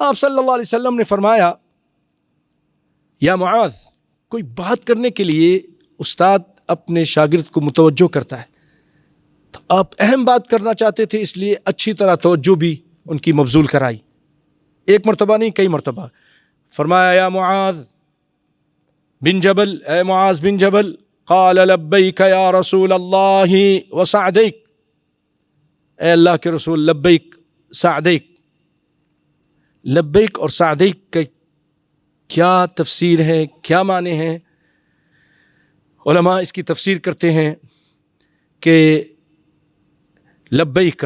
آپ صلی اللہ علیہ وسلم نے فرمایا یا معاذ، کوئی بات کرنے کے لیے استاد اپنے شاگرد کو متوجہ کرتا ہے، تو آپ اہم بات کرنا چاہتے تھے، اس لیے اچھی طرح توجہ بھی ان کی مبذول کرائی، ایک مرتبہ نہیں کئی مرتبہ۔ فرمایا یا معاذ بن جبل، اے معاذ بن جبل، قال لبیک یا رسول اللہ وسعدیک، اے اللہ کے رسول لبیک سعدیک۔ لبیک اور سعدیک کا کیا تفسیر ہے، کیا معنی ہیں؟ علماء اس کی تفسیر کرتے ہیں کہ لبیک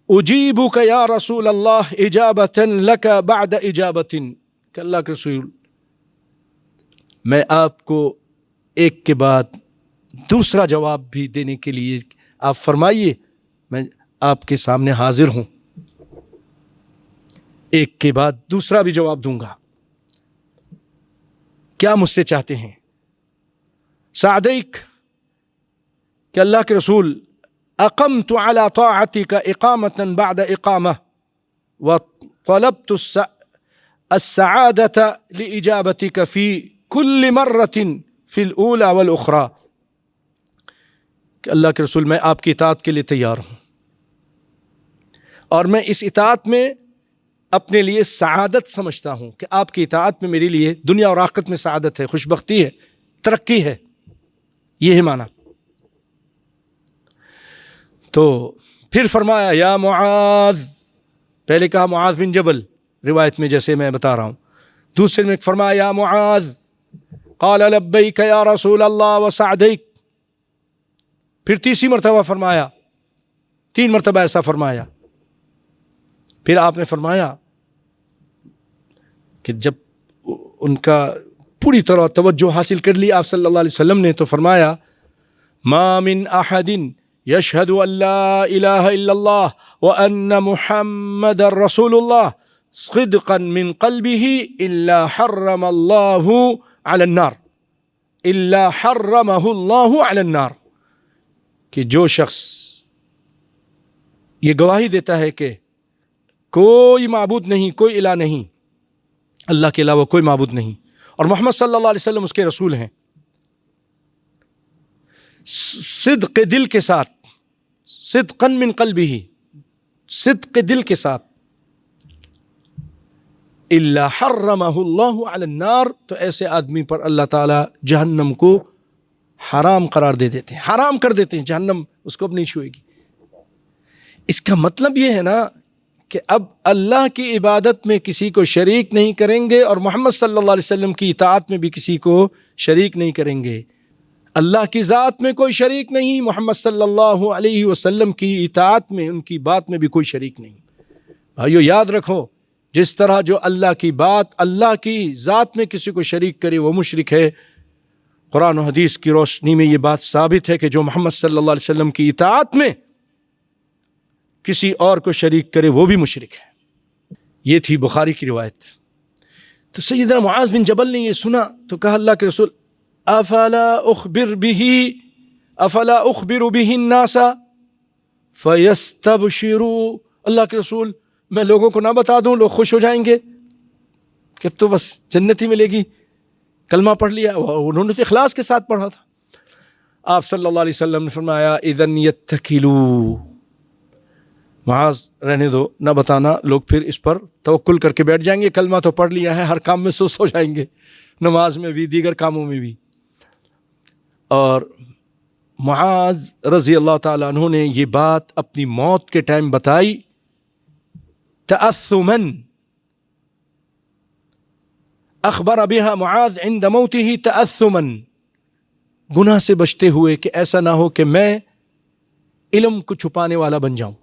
اجیبک یا رسول اللہ اجابۃ لک بعد اجابۃ، کہ اللہ کے رسول میں آپ کو ایک کے بعد دوسرا جواب بھی دینے کے لیے آپ فرمائیے، میں آپ کے سامنے حاضر ہوں، ایک کے بعد دوسرا بھی جواب دوں گا، کیا مجھ سے چاہتے ہیں؟ سعدیک کہ اللہ کے رسول اقمت على طاعتك اقامة بعد اقامة وطلبت السعادة لإجابتك في كل مرة في الأولى والأخرى، کہ اللہ کے رسول میں آپ کی اطاعت کے لیے تیار ہوں، اور میں اس اطاعت میں اپنے لیے سعادت سمجھتا ہوں کہ آپ کی اطاعت میں میرے لیے دنیا اور آخرت میں سعادت ہے، خوشبختی ہے، ترقی ہے، یہ ہے معنی۔ تو پھر فرمایا یا معاذ، پہلے کہا معاذ بن جبل روایت میں جیسے میں بتا رہا ہوں، دوسرے میں فرمایا یا معاذ، قال لبیک یا رسول اللہ وسعدیک، پھر تیسری مرتبہ فرمایا، 3 مرتبہ ایسا فرمایا۔ پھر آپ نے فرمایا کہ جب ان کا پوری طرح توجہ حاصل کر لی آپ صلی اللہ علیہ وسلم نے، تو فرمایا ما من احد یشہد ان لا الہ الا اللہ وان محمد رسول اللہ صدقا من قلبہ الا حرم اللہ علی النار، الا حرمہ اللہ علی النار، کہ جو شخص یہ گواہی دیتا ہے کہ کوئی معبود نہیں، کوئی الہ نہیں، اللہ کے علاوہ کوئی معبود نہیں، اور محمد صلی اللہ علیہ وسلم اس کے رسول ہیں، صدق دل کے ساتھ، صدقا من قلبہ، صدق دل کے ساتھ، الا حرمہ اللہ علی النار، تو ایسے آدمی پر اللہ تعالی جہنم کو حرام قرار دے دیتے ہیں، حرام کر دیتے ہیں، جہنم اس کو اب نہیں چھوئے گی۔ اس کا مطلب یہ ہے نا کہ اب اللہ کی عبادت میں کسی کو شریک نہیں کریں گے، اور محمد صلی اللہ علیہ وسلم کی اطاعت میں بھی کسی کو شریک نہیں کریں گے۔ اللہ کی ذات میں کوئی شریک نہیں، محمد صلی اللہ علیہ وسلم کی اطاعت میں، ان کی بات میں بھی کوئی شریک نہیں۔ بھائیو یاد رکھو، جس طرح جو اللہ کی بات، اللہ کی ذات میں کسی کو شریک کرے وہ مشرک ہے، قرآن و حدیث کی روشنی میں یہ بات ثابت ہے کہ جو محمد صلی اللہ علیہ وسلم کی اطاعت میں کسی اور کو شریک کرے وہ بھی مشرک ہے۔ یہ تھی بخاری کی روایت۔ تو سیدنا معاذ بن جبل نے یہ سنا تو کہا اللہ کے رسول افلا اخبر به الناس فیستبشروا، اللہ کے رسول میں لوگوں کو نہ بتا دوں لوگ خوش ہو جائیں گے کہ تو بس جنتی ملے گی، کلمہ پڑھ لیا، انہوں نے تو اخلاص کے ساتھ پڑھا تھا۔ آپ صلی اللہ علیہ وسلم نے فرمایا اذن یتکلوا، معاذ رہنے دو، نہ بتانا، لوگ پھر اس پر توکل کر کے بیٹھ جائیں گے، کلمہ تو پڑھ لیا ہے، ہر کام میں سست ہو جائیں گے، نماز میں بھی، دیگر کاموں میں بھی۔ اور معاذ رضی اللہ تعالیٰ عنہ نے یہ بات اپنی موت کے ٹائم بتائی، تأثماً اخبر بها معاذ عند موته تأثماً، گناہ سے بچتے ہوئے کہ ایسا نہ ہو کہ میں علم کو چھپانے والا بن جاؤں،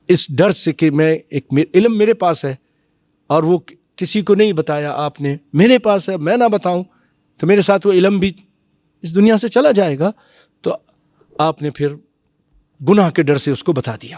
اس ڈر سے کہ میں ایک علم میرے پاس ہے اور وہ کسی کو نہیں بتایا آپ نے، میرے پاس ہے، میں نہ بتاؤں تو میرے ساتھ وہ علم بھی اس دنیا سے چلا جائے گا، تو آپ نے پھر گناہ کے ڈر سے اس کو بتا دیا۔